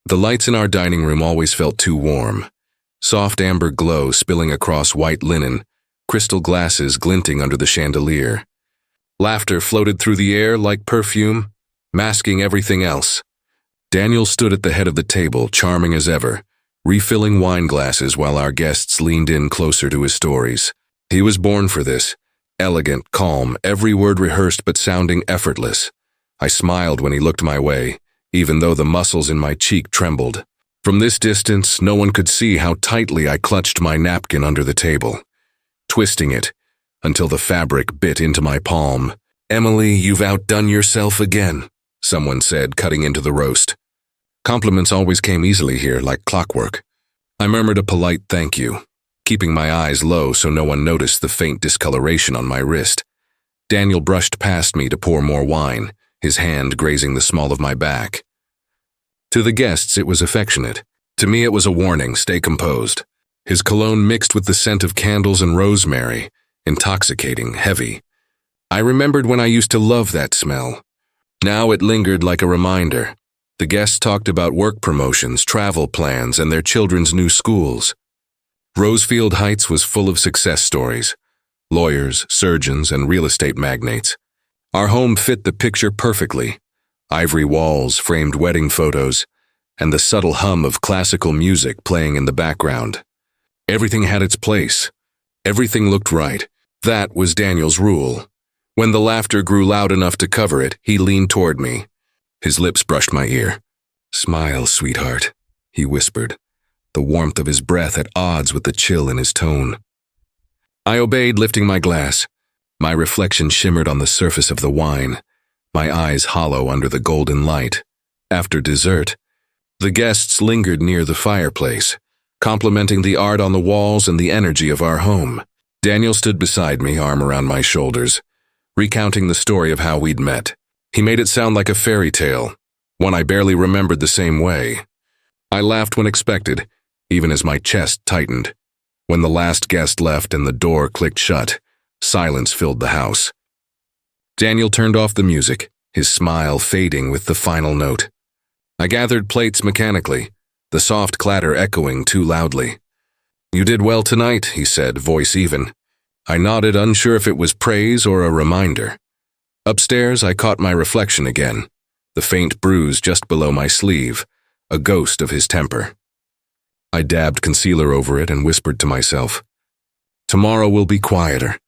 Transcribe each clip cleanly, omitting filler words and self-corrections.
The lights in our dining room always felt too warm. Soft amber glow spilling across white linen, crystal glasses glinting under the chandelier. Laughter floated through the air like perfume, masking everything else. Daniel stood at the head of the table, charming as ever, refilling wine glasses while our guests leaned in closer to his stories. He was born for this. Elegant, calm, every word rehearsed but sounding effortless. I smiled when he looked my way, even though the muscles in my cheek trembled. From this distance, no one could see how tightly I clutched my napkin under the table, twisting it until the fabric bit into my palm. "Emily, you've outdone yourself again," someone said, cutting into the roast. Compliments always came easily here, like clockwork. I murmured a polite thank you, keeping my eyes low so no one noticed the faint discoloration on my wrist. Daniel brushed past me to pour more wine, his hand grazing the small of my back. To the guests, it was affectionate. To me, it was a warning, stay composed. His cologne mixed with the scent of candles and rosemary, intoxicating, heavy. I remembered when I used to love that smell. Now it lingered like a reminder. The guests talked about work promotions, travel plans, and their children's new schools. Rosefield Heights was full of success stories. Lawyers, surgeons, and real estate magnates. Our home fit the picture perfectly. Ivory walls, framed wedding photos, and the subtle hum of classical music playing in the background. Everything had its place. Everything looked right. That was Daniel's rule. When the laughter grew loud enough to cover it, he leaned toward me. His lips brushed my ear. "Smile, sweetheart," he whispered, the warmth of his breath at odds with the chill in his tone. I obeyed, lifting my glass. My reflection shimmered on the surface of the wine, my eyes hollow under the golden light. After dessert, the guests lingered near the fireplace, complimenting the art on the walls and the energy of our home. Daniel stood beside me, arm around my shoulders, recounting the story of how we'd met. He made it sound like a fairy tale, one I barely remembered the same way. I laughed when expected, even as my chest tightened. When the last guest left and the door clicked shut, silence filled the house. Daniel turned off the music, his smile fading with the final note. I gathered plates mechanically, the soft clatter echoing too loudly. "You did well tonight," he said, voice even. I nodded, unsure if it was praise or a reminder. Upstairs, I caught my reflection again, the faint bruise just below my sleeve, a ghost of his temper. I dabbed concealer over it and whispered to myself, "Tomorrow will be quieter."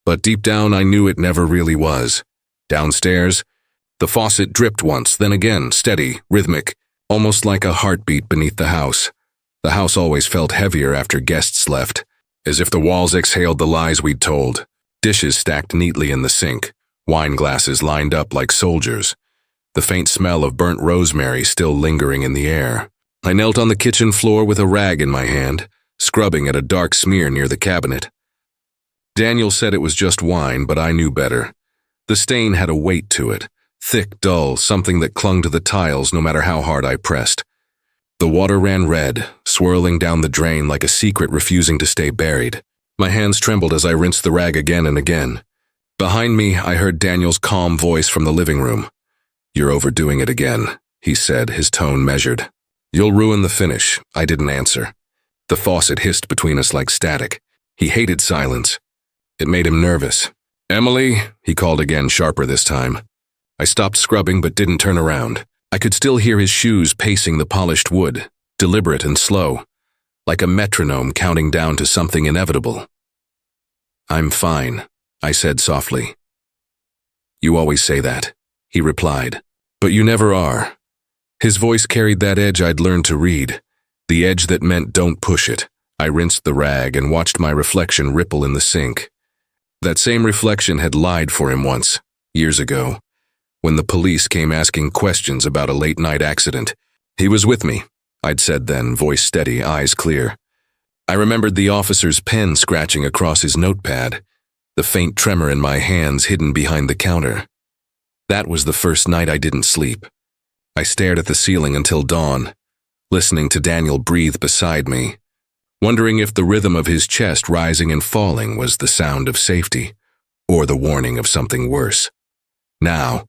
But deep down, I knew it never really was. Downstairs, the faucet dripped once, then again, steady, rhythmic, almost like a heartbeat beneath the house. The house always felt heavier after guests left, as if the walls exhaled the lies we'd told. Dishes stacked neatly in the sink, wine glasses lined up like soldiers, the faint smell of burnt rosemary still lingering in the air. I knelt on the kitchen floor with a rag in my hand, scrubbing at a dark smear near the cabinet. Daniel said it was just wine, but I knew better. The stain had a weight to it, thick, dull, something that clung to the tiles no matter how hard I pressed. The water ran red, swirling down the drain like a secret refusing to stay buried. My hands trembled as I rinsed the rag again and again. Behind me, I heard Daniel's calm voice from the living room. "You're overdoing it again," he said, his tone measured. "You'll ruin the finish." I didn't answer. The faucet hissed between us like static. He hated silence. It made him nervous. "Emily," he called again, sharper this time. I stopped scrubbing but didn't turn around. I could still hear his shoes pacing the polished wood, deliberate and slow, like a metronome counting down to something inevitable. "I'm fine," I said softly. "You always say that," he replied. "But you never are." His voice carried that edge I'd learned to read, the edge that meant don't push it. I rinsed the rag and watched my reflection ripple in the sink. That same reflection had lied for him once, years ago, when the police came asking questions about a late-night accident. "He was with me," I'd said then, voice steady, eyes clear. I remembered the officer's pen scratching across his notepad, the faint tremor in my hands hidden behind the counter. That was the first night I didn't sleep. I stared at the ceiling until dawn, listening to Daniel breathe beside me, wondering if the rhythm of his chest rising and falling was the sound of safety, or the warning of something worse. Now,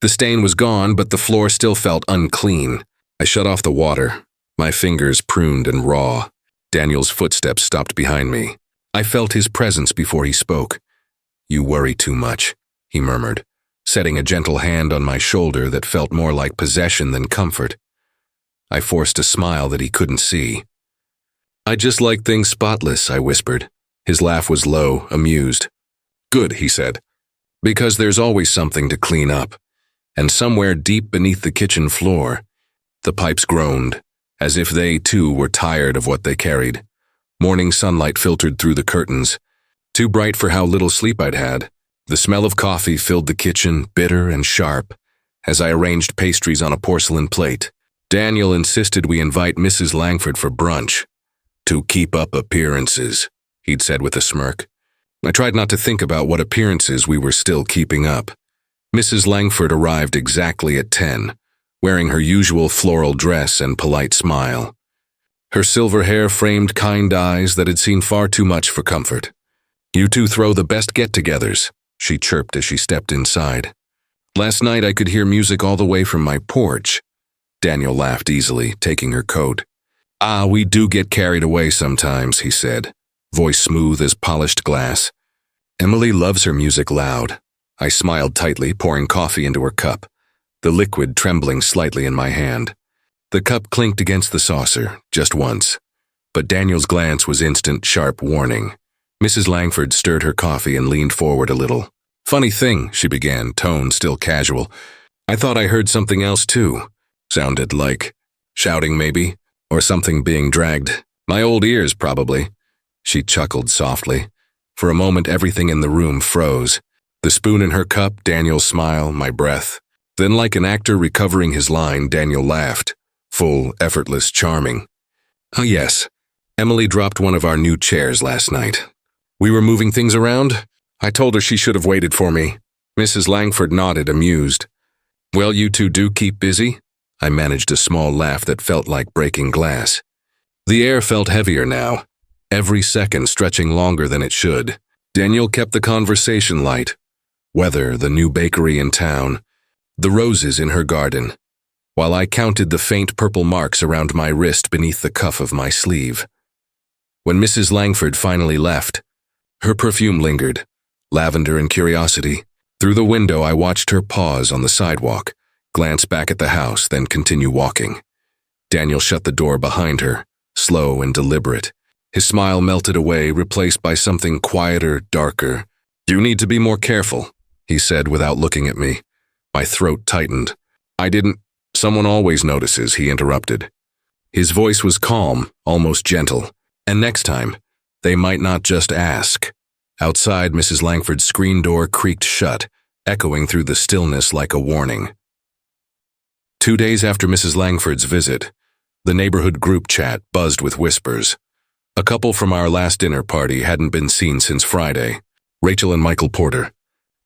the stain was gone, but the floor still felt unclean, I shut off the water, my fingers pruned and raw. Daniel's footsteps stopped behind me. I felt his presence before he spoke. "You worry too much," he murmured, setting a gentle hand on my shoulder that felt more like possession than comfort. I forced a smile that he couldn't see. "I just like things spotless," I whispered. His laugh was low, amused. "Good," he said, "because there's always something to clean up." And somewhere deep beneath the kitchen floor, the pipes groaned, as if they, too, were tired of what they carried. Morning sunlight filtered through the curtains, too bright for how little sleep I'd had. The smell of coffee filled the kitchen, bitter and sharp, as I arranged pastries on a porcelain plate. Daniel insisted we invite Mrs. Langford for brunch. "To keep up appearances," he'd said with a smirk. I tried not to think about what appearances we were still keeping up. Mrs. Langford arrived exactly at 10, wearing her usual floral dress and polite smile. Her silver hair framed kind eyes that had seen far too much for comfort. "You two throw the best get-togethers," she chirped as she stepped inside. "Last night I could hear music all the way from my porch." Daniel laughed easily, taking her coat. "Ah, we do get carried away sometimes," he said, voice smooth as polished glass. "Emily loves her music loud." I smiled tightly, pouring coffee into her cup, the liquid trembling slightly in my hand. The cup clinked against the saucer, just once, but Daniel's glance was instant, sharp warning. Mrs. Langford stirred her coffee and leaned forward a little. "Funny thing," she began, tone still casual. "I thought I heard something else too. Sounded like shouting maybe, or something being dragged. My old ears, probably." She chuckled softly. For a moment, everything in the room froze. The spoon in her cup, Daniel's smile, my breath. Then, like an actor recovering his line, Daniel laughed. Full, effortless, charming. "Oh yes, Emily dropped one of our new chairs last night. We were moving things around. I told her she should have waited for me." Mrs. Langford nodded, amused. "Well, you two do keep busy?" I managed a small laugh that felt like breaking glass. The air felt heavier now, every second stretching longer than it should. Daniel kept the conversation light. Weather, the new bakery in town, the roses in her garden, while I counted the faint purple marks around my wrist beneath the cuff of my sleeve. When Mrs. Langford finally left, her perfume lingered, lavender and curiosity. Through the window I watched her pause on the sidewalk, glance back at the house, then continue walking. Daniel shut the door behind her, slow and deliberate. His smile melted away, replaced by something quieter, darker. "You need to be more careful," he said without looking at me. My throat tightened. "I didn't—" "Someone always notices," he interrupted. His voice was calm, almost gentle. "And next time, they might not just ask." Outside, Mrs. Langford's screen door creaked shut, echoing through the stillness like a warning. 2 days after Mrs. Langford's visit, the neighborhood group chat buzzed with whispers. A couple from our last dinner party hadn't been seen since Friday. Rachel and Michael Porter.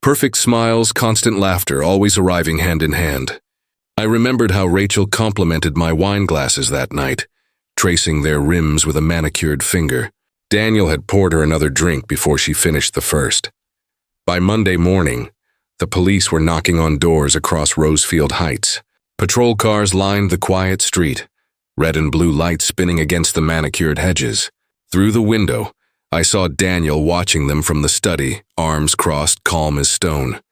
Perfect smiles, constant laughter, always arriving hand in hand. I remembered how Rachel complimented my wine glasses that night, tracing their rims with a manicured finger. Daniel had poured her another drink before she finished the first. By Monday morning, the police were knocking on doors across Rosefield Heights. Patrol cars lined the quiet street, red and blue lights spinning against the manicured hedges. Through the window, I saw Daniel watching them from the study, arms crossed, calm as stone.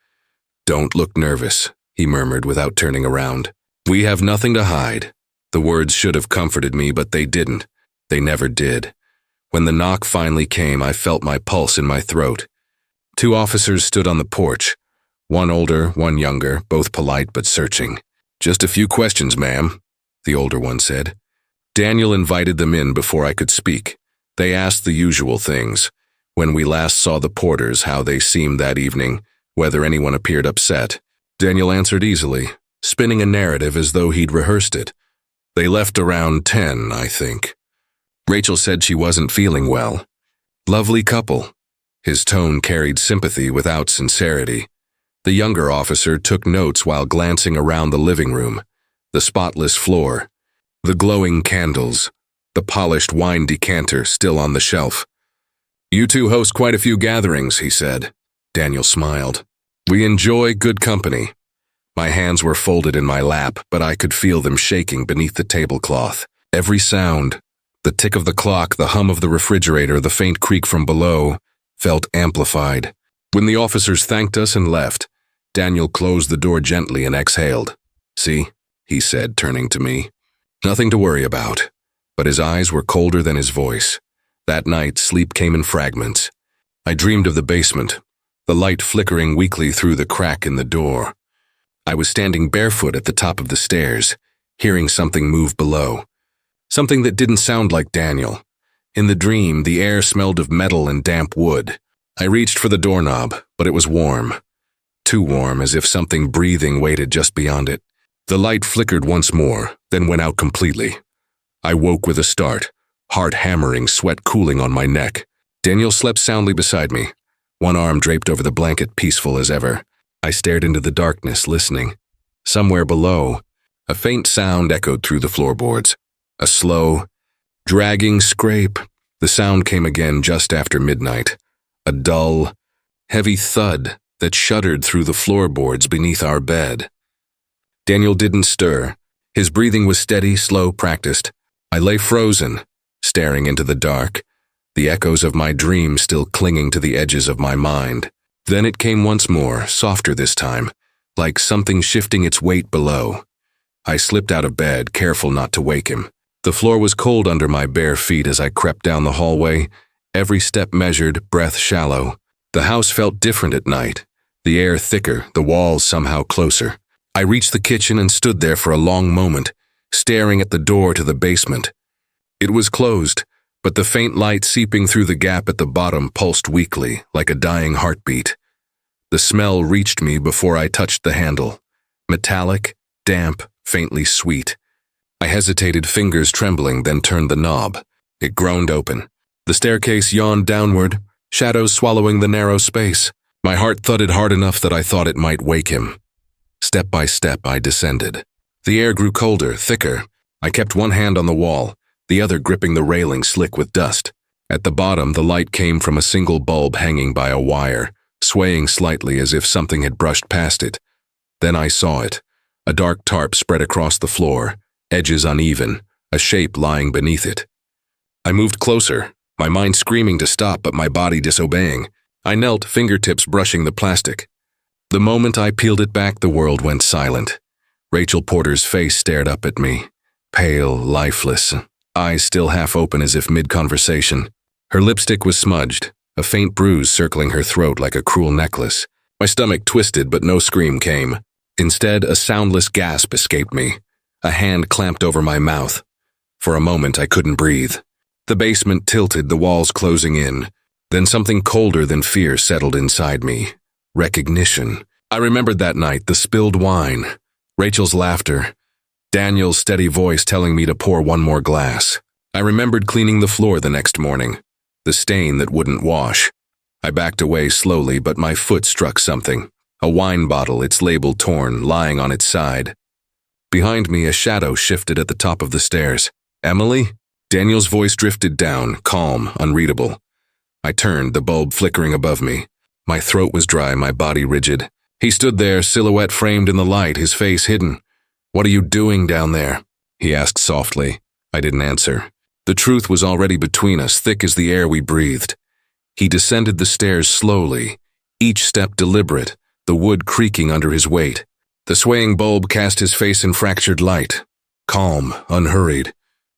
"Don't look nervous," he murmured without turning around. "We have nothing to hide." The words should have comforted me, but they didn't. They never did. When the knock finally came, I felt my pulse in my throat. 2 officers stood on the porch, one older, one younger, both polite but searching. "Just a few questions, ma'am," the older one said. Daniel invited them in before I could speak. They asked the usual things. When we last saw the Porters, how they seemed that evening, whether anyone appeared upset. Daniel answered easily, spinning a narrative as though he'd rehearsed it. "They left around 10, I think. Rachel said she wasn't feeling well. Lovely couple." His tone carried sympathy without sincerity. The younger officer took notes while glancing around the living room, the spotless floor, the glowing candles, the polished wine decanter still on the shelf. "You two host quite a few gatherings," he said. Daniel smiled. "We enjoy good company." My hands were folded in my lap, but I could feel them shaking beneath the tablecloth. Every sound, the tick of the clock, the hum of the refrigerator, the faint creak from below, felt amplified. When the officers thanked us and left, Daniel closed the door gently and exhaled. "See," he said, turning to me. "Nothing to worry about." But his eyes were colder than his voice. That night, sleep came in fragments. I dreamed of the basement, the light flickering weakly through the crack in the door. I was standing barefoot at the top of the stairs, hearing something move below. Something that didn't sound like Daniel. In the dream, the air smelled of metal and damp wood. I reached for the doorknob, but it was warm. Too warm, as if something breathing waited just beyond it. The light flickered once more, then went out completely. I woke with a start, heart hammering, sweat cooling on my neck. Daniel slept soundly beside me, one arm draped over the blanket, peaceful as ever. I stared into the darkness, listening. Somewhere below, a faint sound echoed through the floorboards. A slow, dragging scrape. The sound came again just after midnight. A dull, heavy thud that shuddered through the floorboards beneath our bed. Daniel didn't stir. His breathing was steady, slow, practiced. I lay frozen, staring into the dark, the echoes of my dream still clinging to the edges of my mind. Then it came once more, softer this time, like something shifting its weight below. I slipped out of bed, careful not to wake him. The floor was cold under my bare feet as I crept down the hallway, every step measured, breath shallow. The house felt different at night, the air thicker, the walls somehow closer. I reached the kitchen and stood there for a long moment, staring at the door to the basement. It was closed, but the faint light seeping through the gap at the bottom pulsed weakly, like a dying heartbeat. The smell reached me before I touched the handle. Metallic, damp, faintly sweet. I hesitated, fingers trembling, then turned the knob. It groaned open. The staircase yawned downward, shadows swallowing the narrow space. My heart thudded hard enough that I thought it might wake him. Step by step, I descended. The air grew colder, thicker. I kept one hand on the wall, the other gripping the railing slick with dust. At the bottom, the light came from a single bulb hanging by a wire, swaying slightly as if something had brushed past it. Then I saw it. A dark tarp spread across the floor, edges uneven, a shape lying beneath it. I moved closer, my mind screaming to stop but my body disobeying. I knelt, fingertips brushing the plastic. The moment I peeled it back, the world went silent. Rachel Porter's face stared up at me, pale, lifeless, eyes still half open as if mid-conversation. Her lipstick was smudged, a faint bruise circling her throat like a cruel necklace. My stomach twisted, but no scream came. Instead, a soundless gasp escaped me. A hand clamped over my mouth. For a moment, I couldn't breathe. The basement tilted, the walls closing in. Then something colder than fear settled inside me. Recognition. I remembered that night, the spilled wine, Rachel's laughter, Daniel's steady voice telling me to pour one more glass. I remembered cleaning the floor the next morning, the stain that wouldn't wash. I backed away slowly, but my foot struck something. A wine bottle, its label torn, lying on its side. Behind me, a shadow shifted at the top of the stairs. "Emily?" Daniel's voice drifted down, calm, unreadable. I turned, the bulb flickering above me. My throat was dry, my body rigid. He stood there, silhouette framed in the light, his face hidden. "What are you doing down there?" he asked softly. I didn't answer. The truth was already between us, thick as the air we breathed. He descended the stairs slowly, each step deliberate, the wood creaking under his weight. The swaying bulb cast his face in fractured light. Calm, unhurried,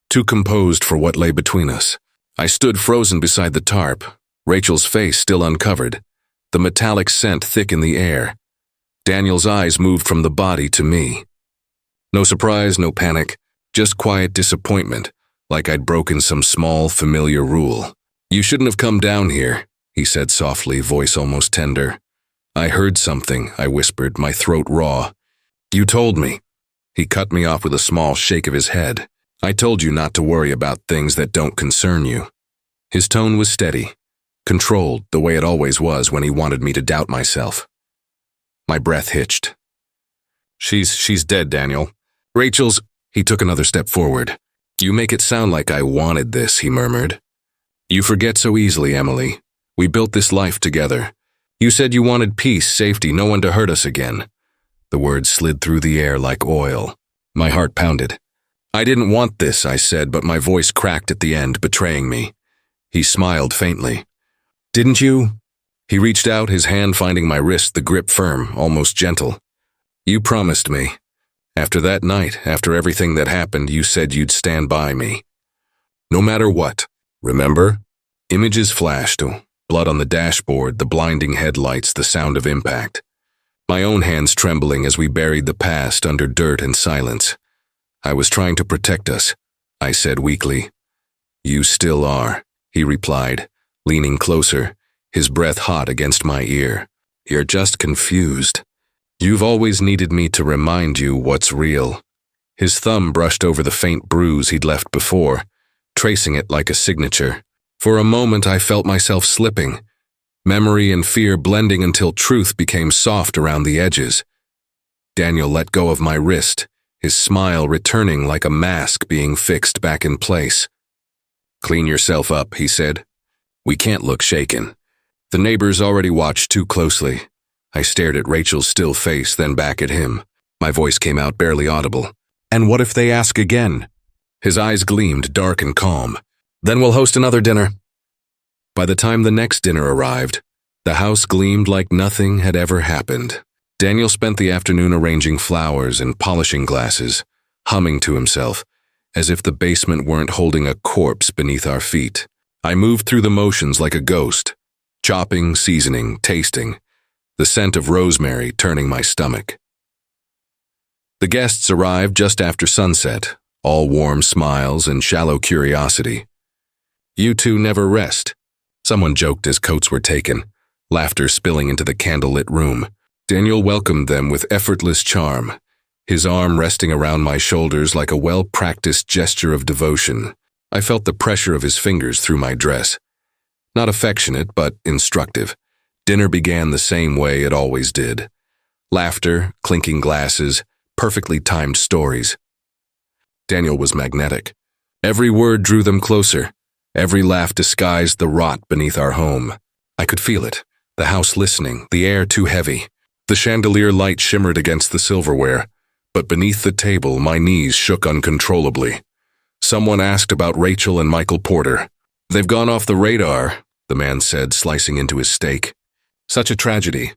too composed for what lay between us. I stood frozen beside the tarp, Rachel's face still uncovered, the metallic scent thick in the air. Daniel's eyes moved from the body to me. No surprise, no panic, just quiet disappointment, like I'd broken some small, familiar rule. "You shouldn't have come down here," he said softly, voice almost tender. "I heard something," I whispered, my throat raw. "You told me." He cut me off with a small shake of his head. "I told you not to worry about things that don't concern you." His tone was steady, controlled, the way it always was when he wanted me to doubt myself. My breath hitched. She's dead, Daniel. Rachel's." He took another step forward. "You make it sound like I wanted this," he murmured. "You forget so easily, Emily. We built this life together. You said you wanted peace, safety, no one to hurt us again. The words slid through the air like oil. My heart pounded. "I didn't want this," I said, but my voice cracked at the end, betraying me. He smiled faintly. "Didn't you?" He reached out, his hand finding my wrist, the grip firm, almost gentle. "You promised me. After that night, after everything that happened, you said you'd stand by me. No matter what. Remember?" Images flashed, blood on the dashboard, the blinding headlights, the sound of impact. My own hands trembling as we buried the past under dirt and silence. "I was trying to protect us," I said weakly. "You still are," he replied, leaning closer, his breath hot against my ear. "You're just confused. You've always needed me to remind you what's real." His thumb brushed over the faint bruise he'd left before, tracing it like a signature. For a moment I felt myself slipping, memory and fear blending until truth became soft around the edges. Daniel let go of my wrist, his smile returning like a mask being fixed back in place. "Clean yourself up," he said. "We can't look shaken. The neighbors already watched too closely." I stared at Rachel's still face, then back at him. My voice came out barely audible. "And what if they ask again?" His eyes gleamed, dark and calm. "Then we'll host another dinner." By the time the next dinner arrived, the house gleamed like nothing had ever happened. Daniel spent the afternoon arranging flowers and polishing glasses, humming to himself, as if the basement weren't holding a corpse beneath our feet. I moved through the motions like a ghost, chopping, seasoning, tasting, the scent of rosemary turning my stomach. The guests arrived just after sunset, all warm smiles and shallow curiosity. "You two never rest," someone joked as coats were taken, laughter spilling into the candlelit room. Daniel welcomed them with effortless charm, his arm resting around my shoulders like a well-practiced gesture of devotion. I felt the pressure of his fingers through my dress. Not affectionate, but instructive. Dinner began the same way it always did. Laughter, clinking glasses, perfectly timed stories. Daniel was magnetic. Every word drew them closer. Every laugh disguised the rot beneath our home. I could feel it, the house listening, the air too heavy. The chandelier light shimmered against the silverware, but beneath the table my knees shook uncontrollably. Someone asked about Rachel and Michael Porter. "They've gone off the radar," the man said, slicing into his steak. "Such a tragedy.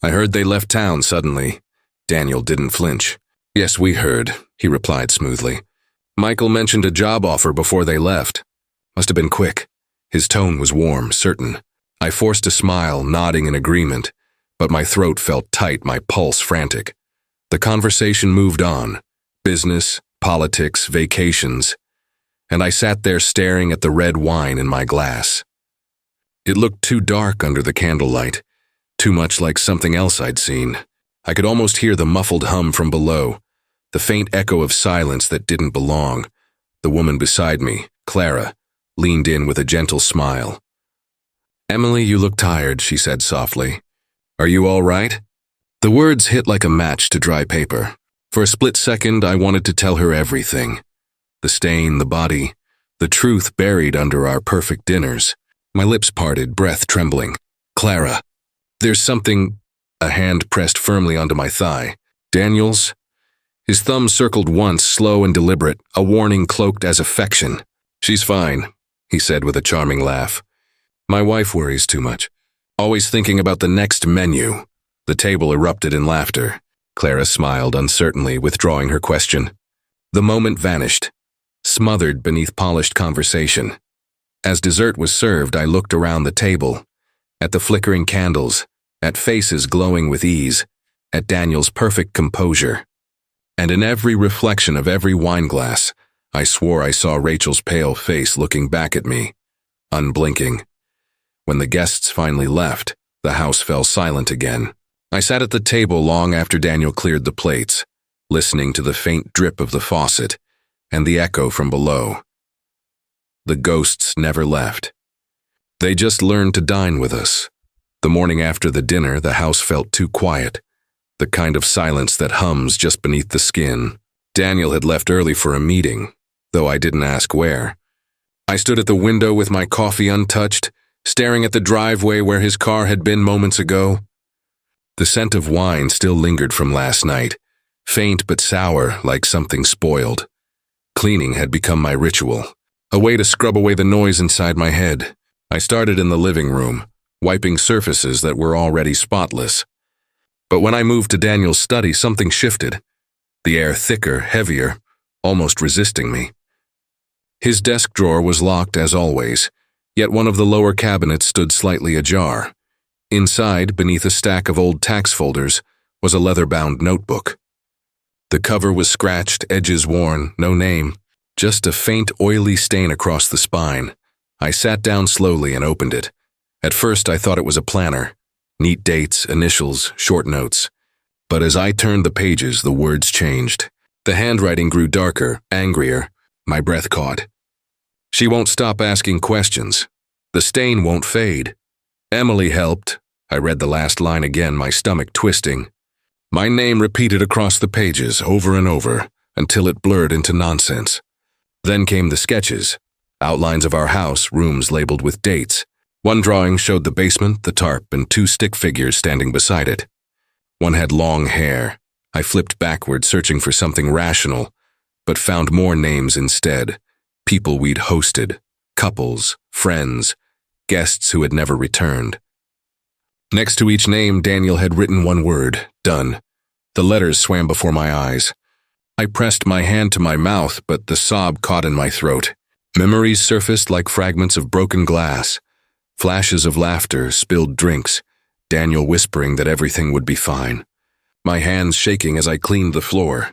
I heard they left town suddenly." Daniel didn't flinch. "Yes, we heard," he replied smoothly. "Michael mentioned a job offer before they left. Must have been quick." His tone was warm, certain. I forced a smile, nodding in agreement, but my throat felt tight, my pulse frantic. The conversation moved on. Business, politics, vacations. And I sat there staring at the red wine in my glass. It looked too dark under the candlelight, too much like something else I'd seen. I could almost hear the muffled hum from below, the faint echo of silence that didn't belong. The woman beside me, Clara, leaned in with a gentle smile. "Emily, you look tired," she said softly. "Are you all right?" The words hit like a match to dry paper. For a split second, I wanted to tell her everything. The stain, the body, the truth buried under our perfect dinners. My lips parted, breath trembling. "Clara, there's something—" A hand pressed firmly onto my thigh. "Daniel's?" His thumb circled once, slow and deliberate, a warning cloaked as affection. "She's fine," he said with a charming laugh. "My wife worries too much. Always thinking about the next menu." The table erupted in laughter. Clara smiled uncertainly, withdrawing her question. The moment vanished, smothered beneath polished conversation. As dessert was served, I looked around the table, at the flickering candles, at faces glowing with ease, at Daniel's perfect composure. And in every reflection of every wineglass, I swore I saw Rachel's pale face looking back at me, unblinking. When the guests finally left, the house fell silent again. I sat at the table long after Daniel cleared the plates, listening to the faint drip of the faucet and the echo from below. The ghosts never left. They just learned to dine with us. The morning after the dinner, the house felt too quiet, the kind of silence that hums just beneath the skin. Daniel had left early for a meeting, though I didn't ask where. I stood at the window with my coffee untouched, staring at the driveway where his car had been moments ago. The scent of wine still lingered from last night, faint but sour like something spoiled. Cleaning had become my ritual, a way to scrub away the noise inside my head. I started in the living room, wiping surfaces that were already spotless. But when I moved to Daniel's study, something shifted. The air thicker, heavier, almost resisting me. His desk drawer was locked as always, yet one of the lower cabinets stood slightly ajar. Inside, beneath a stack of old tax folders, was a leather-bound notebook. The cover was scratched, edges worn, no name, just a faint, oily stain across the spine. I sat down slowly and opened it. At first, I thought it was a planner. Neat dates, initials, short notes. But as I turned the pages, the words changed. The handwriting grew darker, angrier. My breath caught. She won't stop asking questions. The stain won't fade. Emily helped. I read the last line again, my stomach twisting. My name repeated across the pages, over and over, until it blurred into nonsense. Then came the sketches. Outlines of our house, rooms labeled with dates. One drawing showed the basement, the tarp, and 2 stick figures standing beside it. One had long hair. I flipped backward, searching for something rational, but found more names instead. People we'd hosted, couples, friends, guests who had never returned. Next to each name, Daniel had written one word, done. The letters swam before my eyes. I pressed my hand to my mouth, but the sob caught in my throat. Memories surfaced like fragments of broken glass. Flashes of laughter, spilled drinks, Daniel whispering that everything would be fine. My hands shaking as I cleaned the floor.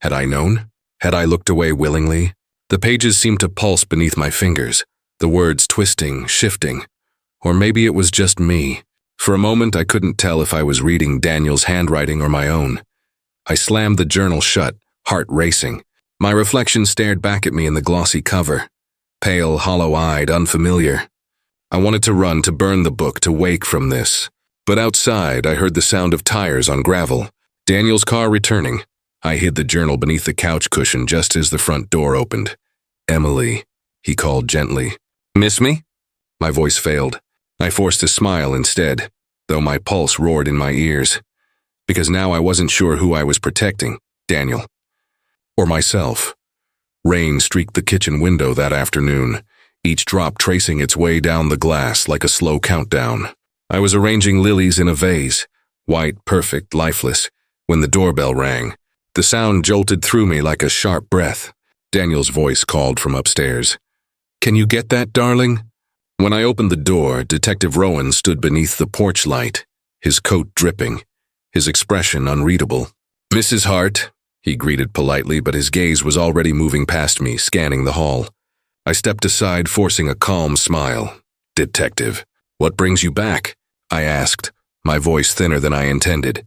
Had I known? Had I looked away willingly? The pages seemed to pulse beneath my fingers, the words twisting, shifting. Or maybe it was just me. For a moment, I couldn't tell if I was reading Daniel's handwriting or my own. I slammed the journal shut, heart racing. My reflection stared back at me in the glossy cover. Pale, hollow-eyed, unfamiliar. I wanted to run, to burn the book, to wake from this. But outside, I heard the sound of tires on gravel. Daniel's car returning. I hid the journal beneath the couch cushion just as the front door opened. "Emily," he called gently. "Miss me?" My voice failed. I forced a smile instead, though my pulse roared in my ears. Because now I wasn't sure who I was protecting, Daniel. Or myself. Rain streaked the kitchen window that afternoon, each drop tracing its way down the glass like a slow countdown. I was arranging lilies in a vase, white, perfect, lifeless, when the doorbell rang. The sound jolted through me like a sharp breath. Daniel's voice called from upstairs. "Can you get that, darling?" When I opened the door, Detective Rowan stood beneath the porch light, his coat dripping, his expression unreadable. "Mrs. Hart," he greeted politely, but his gaze was already moving past me, scanning the hall. I stepped aside, forcing a calm smile. "Detective, what brings you back?" I asked, my voice thinner than I intended.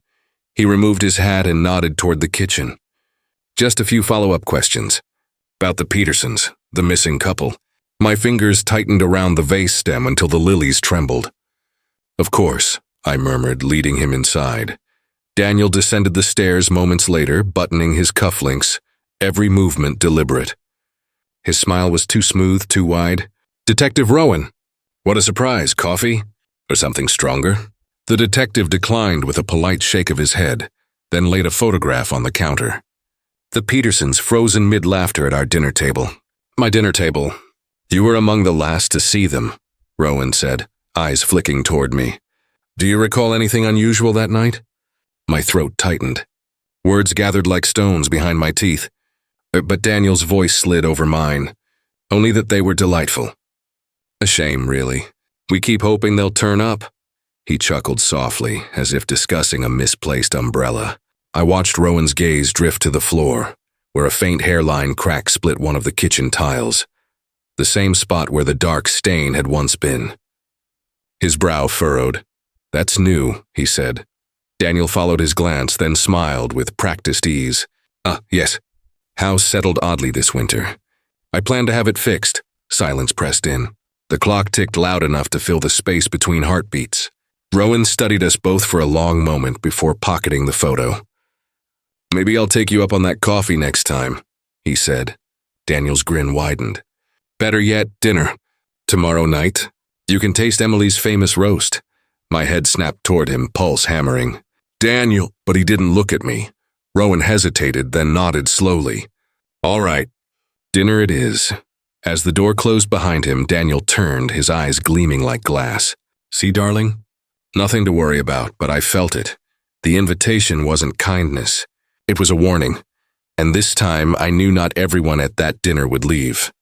He removed his hat and nodded toward the kitchen. "Just a few follow-up questions. About the Petersons, the missing couple." My fingers tightened around the vase stem until the lilies trembled. "Of course," I murmured, leading him inside. Daniel descended the stairs moments later, buttoning his cufflinks, every movement deliberate. His smile was too smooth, too wide. "Detective Rowan! What a surprise, coffee? Or something stronger?" The detective declined with a polite shake of his head, then laid a photograph on the counter. The Petersons froze in mid-laughter at our dinner table. "My dinner table. You were among the last to see them," Rowan said, eyes flicking toward me. "Do you recall anything unusual that night?" My throat tightened. Words gathered like stones behind my teeth. But Daniel's voice slid over mine. Only that they were delightful. "A shame, really. We keep hoping they'll turn up." He chuckled softly, as if discussing a misplaced umbrella. I watched Rowan's gaze drift to the floor, where a faint hairline crack split one of the kitchen tiles. The same spot where the dark stain had once been. His brow furrowed. "That's new," he said. Daniel followed his glance, then smiled with practiced ease. Yes. House settled oddly this winter. I plan to have it fixed." Silence pressed in. The clock ticked loud enough to fill the space between heartbeats. Rowan studied us both for a long moment before pocketing the photo. "Maybe I'll take you up on that coffee next time," he said. Daniel's grin widened. "Better yet, dinner. Tomorrow night. You can taste Emily's famous roast." My head snapped toward him, pulse hammering. Daniel, but he didn't look at me. Rowan hesitated, then nodded slowly. All right, dinner it is. As the door closed behind him, Daniel turned, his eyes gleaming like glass. See, darling? Nothing to worry about, but I felt it. The invitation wasn't kindness. It was a warning. And this time, I knew not everyone at that dinner would leave.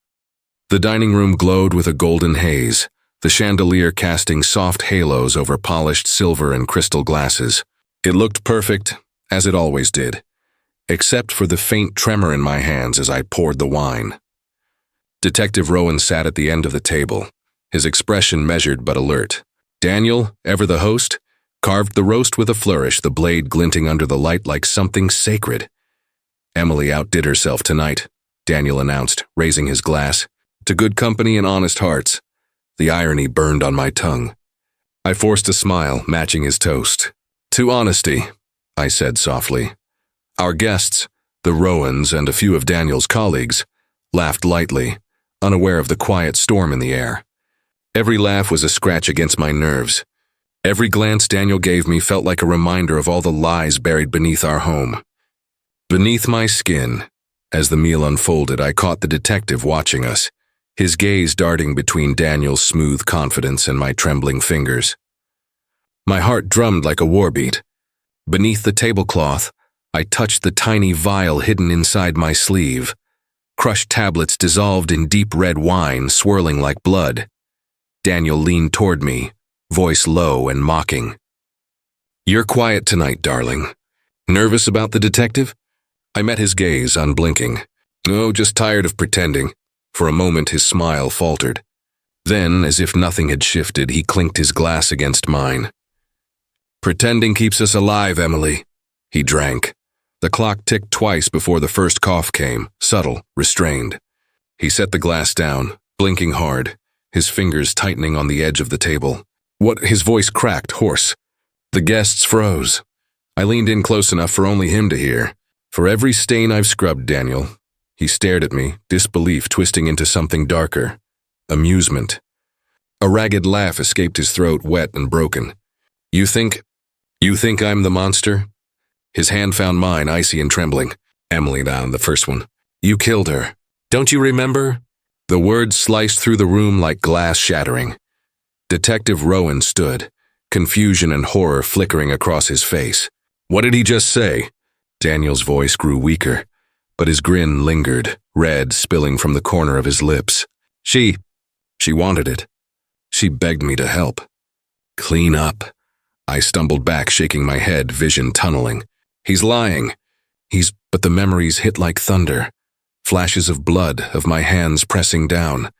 The dining room glowed with a golden haze, the chandelier casting soft halos over polished silver and crystal glasses. It looked perfect, as it always did, except for the faint tremor in my hands as I poured the wine. Detective Rowan sat at the end of the table, his expression measured but alert. Daniel, ever the host, carved the roast with a flourish, the blade glinting under the light like something sacred. Emily outdid herself tonight, Daniel announced, raising his glass. To good company and honest hearts. The irony burned on my tongue. I forced a smile, matching his toast. To honesty, I said softly. Our guests, the Rowans and a few of Daniel's colleagues, laughed lightly, unaware of the quiet storm in the air. Every laugh was a scratch against my nerves. Every glance Daniel gave me felt like a reminder of all the lies buried beneath our home. Beneath my skin, as the meal unfolded, I caught the detective watching us, his gaze darting between Daniel's smooth confidence and my trembling fingers. My heart drummed like a war beat. Beneath the tablecloth, I touched the tiny vial hidden inside my sleeve. Crushed tablets dissolved in deep red wine, swirling like blood. Daniel leaned toward me, voice low and mocking. You're quiet tonight, darling. Nervous about the detective? I met his gaze, unblinking. Oh, just tired of pretending. For a moment, his smile faltered. Then, as if nothing had shifted, he clinked his glass against mine. Pretending keeps us alive, Emily. He drank. The clock ticked twice before the first cough came, subtle, restrained. He set the glass down, blinking hard, his fingers tightening on the edge of the table. His voice cracked, hoarse. The guests froze. I leaned in close enough for only him to hear. For every stain I've scrubbed, Daniel. He stared at me, disbelief twisting into something darker. Amusement. A ragged laugh escaped his throat, wet and broken. You think I'm the monster? His hand found mine, icy and trembling. Emily down, the first one. You killed her. Don't you remember? The words sliced through the room like glass shattering. Detective Rowan stood, confusion and horror flickering across his face. What did he just say? Daniel's voice grew weaker, but his grin lingered, red spilling from the corner of his lips. She wanted it. She begged me to help. Clean up. I stumbled back, shaking my head, vision tunneling. He's lying. But the memories hit like thunder. Flashes of blood, of my hands pressing down,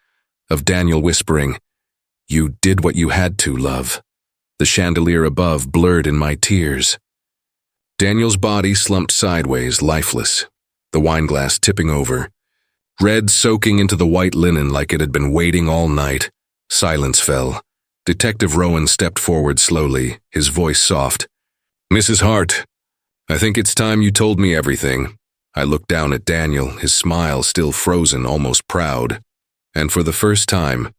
of Daniel whispering, You did what you had to, love. The chandelier above blurred in my tears. Daniel's body slumped sideways, lifeless, the wineglass tipping over. Red soaking into the white linen like it had been waiting all night. Silence fell. Detective Rowan stepped forward slowly, his voice soft. Mrs. Hart, I think it's time you told me everything. I looked down at Daniel, his smile still frozen, almost proud. And for the first time,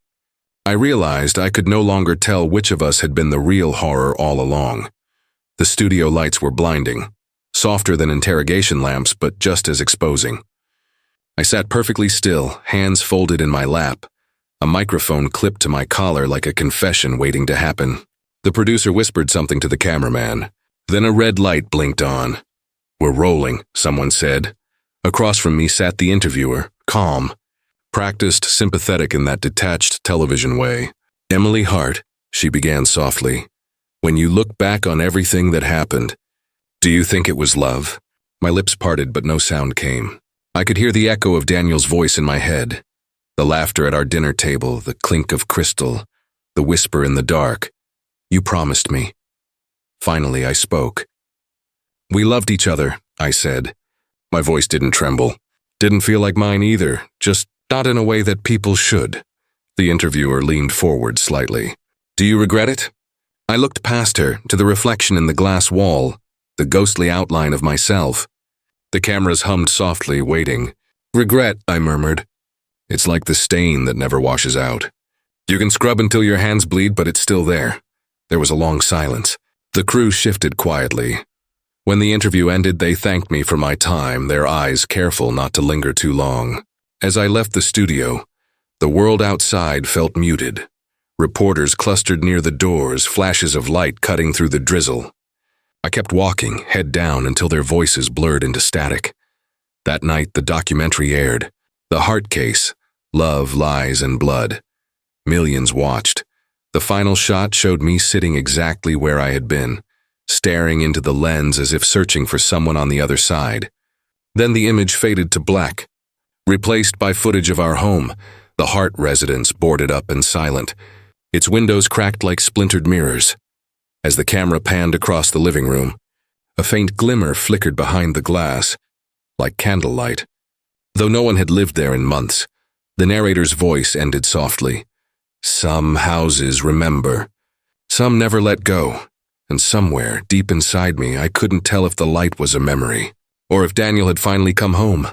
I realized I could no longer tell which of us had been the real horror all along. The studio lights were blinding, softer than interrogation lamps, but just as exposing. I sat perfectly still, hands folded in my lap, a microphone clipped to my collar like a confession waiting to happen. The producer whispered something to the cameraman. Then a red light blinked on. We're rolling, someone said. Across from me sat the interviewer, calm, practiced, sympathetic in that detached television way. Emily Hart, she began softly. When you look back on everything that happened, do you think it was love? My lips parted, but no sound came. I could hear the echo of Daniel's voice in my head. The laughter at our dinner table, the clink of crystal, the whisper in the dark. You promised me. Finally, I spoke. We loved each other, I said. My voice didn't tremble. Didn't feel like mine either, just not in a way that people should. The interviewer leaned forward slightly. Do you regret it? I looked past her, to the reflection in the glass wall, the ghostly outline of myself. The cameras hummed softly, waiting. Regret, I murmured. It's like the stain that never washes out. You can scrub until your hands bleed, but it's still there. There was a long silence. The crew shifted quietly, When the interview ended, they thanked me for my time, their eyes careful not to linger too long. As I left the studio, the world outside felt muted. Reporters clustered near the doors, flashes of light cutting through the drizzle. I kept walking, head down, until their voices blurred into static. That night, the documentary aired. The Heart Case, Love, Lies, and Blood. Millions watched. The final shot showed me sitting exactly where I had been, staring into the lens as if searching for someone on the other side. Then the image faded to black, replaced by footage of our home, the Hart residence boarded up and silent, its windows cracked like splintered mirrors. As the camera panned across the living room, a faint glimmer flickered behind the glass, like candlelight. Though no one had lived there in months, the narrator's voice ended softly. Some houses remember. Some never let go. And somewhere, deep inside me, I couldn't tell if the light was a memory, or if Daniel had finally come home.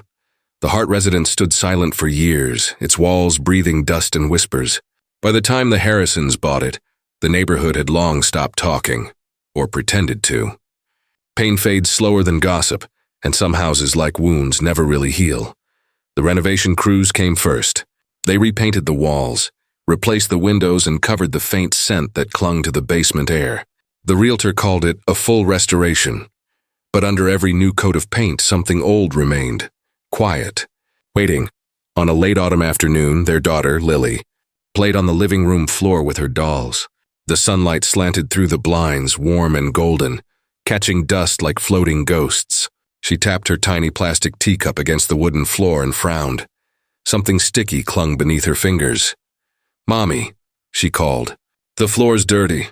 The Hart residence stood silent for years, its walls breathing dust and whispers. By the time the Harrisons bought it, the neighborhood had long stopped talking, or pretended to. Pain fades slower than gossip, and some houses, like wounds, never really heal. The renovation crews came first. They repainted the walls, replaced the windows, and covered the faint scent that clung to the basement air. The realtor called it a full restoration. But under every new coat of paint, something old remained, quiet, waiting. On a late autumn afternoon, their daughter, Lily, played on the living room floor with her dolls. The sunlight slanted through the blinds, warm and golden, catching dust like floating ghosts. She tapped her tiny plastic teacup against the wooden floor and frowned. Something sticky clung beneath her fingers. "Mommy," she called. "The floor's dirty."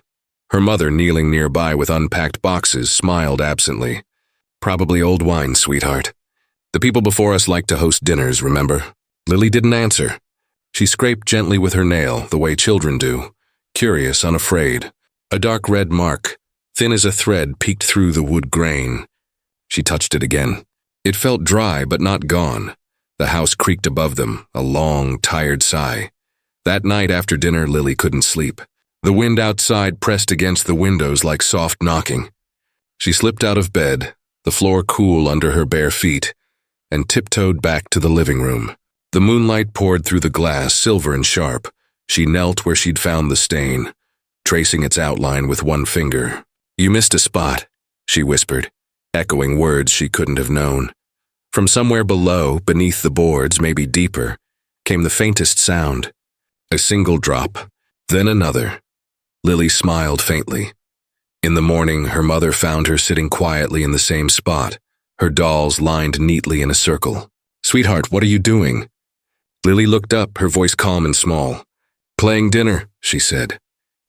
Her mother, kneeling nearby with unpacked boxes, smiled absently. "Probably old wine, sweetheart. The people before us liked to host dinners, remember?" Lily didn't answer. She scraped gently with her nail, the way children do, curious, unafraid. A dark red mark, thin as a thread, peeked through the wood grain. She touched it again. It felt dry, but not gone. The house creaked above them, a long, tired sigh. That night after dinner, Lily couldn't sleep. The wind outside pressed against the windows like soft knocking. She slipped out of bed, the floor cool under her bare feet, and tiptoed back to the living room. The moonlight poured through the glass, silver and sharp. She knelt where she'd found the stain, tracing its outline with one finger. "You missed a spot," she whispered, echoing words she couldn't have known. From somewhere below, beneath the boards, maybe deeper, came the faintest sound. A single drop, then another. Lily smiled faintly. In the morning, her mother found her sitting quietly in the same spot, her dolls lined neatly in a circle. "Sweetheart, what are you doing?" Lily looked up, her voice calm and small. "Playing dinner," she said.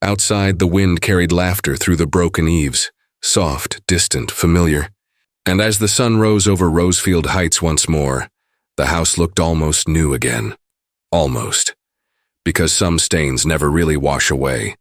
Outside, the wind carried laughter through the broken eaves, soft, distant, familiar. And as the sun rose over Rosefield Heights once more, the house looked almost new again. Almost. Because some stains never really wash away.